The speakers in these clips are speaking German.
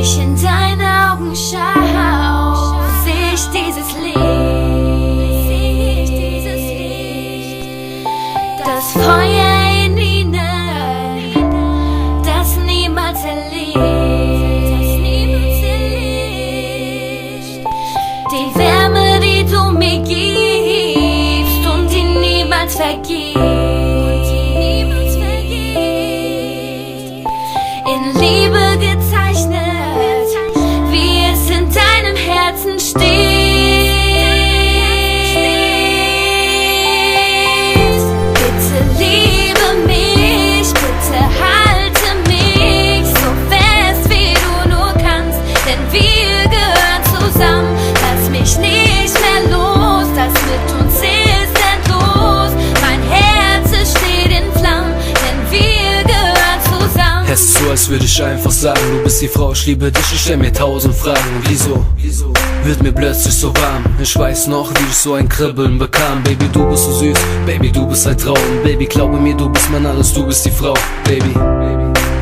ich in deine Augen schau, seh ich dieses Licht, das Feuer in ihnen, das niemals erlischt, die Wärme, die du mir gibst und die niemals vergisst, in Liebe gezeichnet, wie es in deinem Herzen steht. Bitte liebe mich, bitte halte mich so fest, wie du nur kannst, denn wir gehören zusammen. Lass mich nicht mehr los, das mit uns ist endlos. Mein Herz, es steht in Flammen, denn wir gehören zusammen. Es ist so, als würde ich einfach sagen, du bist die Frau, ich liebe dich, ich stell mir 1000 Fragen. Wieso wird mir plötzlich so warm? Ich weiß noch, wie ich so ein Kribbeln bekam. Baby, du bist so süß, Baby, du bist ein Traum. Baby, glaube mir, du bist mein Alles, du bist die Frau. Baby,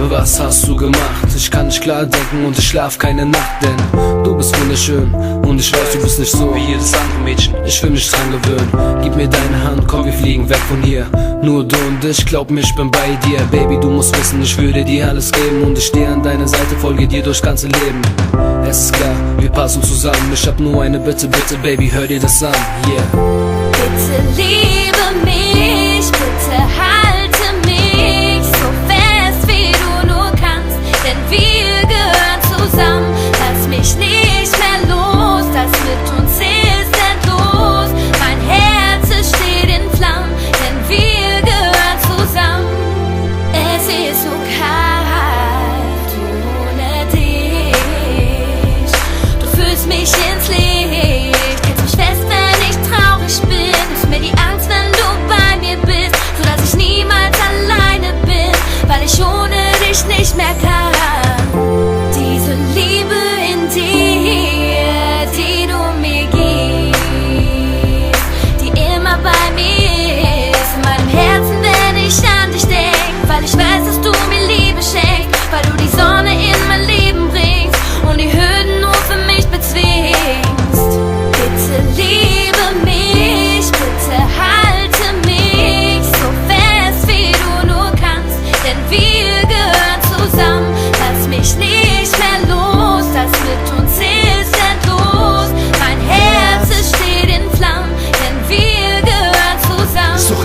was hast du gemacht? Ich kann nicht klar denken und ich schlaf keine Nacht, denn du bist wunderschön und ich weiß, du bist nicht so wie jedes andere Mädchen. Ich will mich dran gewöhnen, gib mir deine Hand, komm, wir fliegen weg von hier. Nur du und ich, glaub mir, ich bin bei dir. Baby, du musst wissen, ich würde dir alles geben und ich stehe an deiner Seite, folge dir durchs ganze Leben. Es ist klar, wir passen zusammen, ich hab nur eine Bitte, bitte, Baby, hör dir das an, yeah. Bitte liebe mich, bitte halte mich so fest, wie du nur kannst, denn wir gehören zusammen. Lass mich nicht mehr los, das mit uns ist endlos. Mein Herz, es steht in Flammen, denn wir gehören zusammen. Es ist so kalt ohne dich, du fühlst mich ins Licht, hältst mich fest, wenn ich traurig bin, nimmst mir die Angst, wenn du bei mir bist, sodass ich niemals alleine bin, weil ich ohne dich nicht mehr kann. Diese Liebe in dir, die du mir gibst, die immer bei mir ist, in meinem Herzen, wenn ich an dich denk, weil ich weiß, dass du mir Liebe schenkst, weil du die Sonne in mein Leben bringst und die Hürden nur für mich bezwingst. Bitte liebe mich, bitte halte mich so fest, wie du nur kannst, denn wir gehören zusammen. Lass mich nicht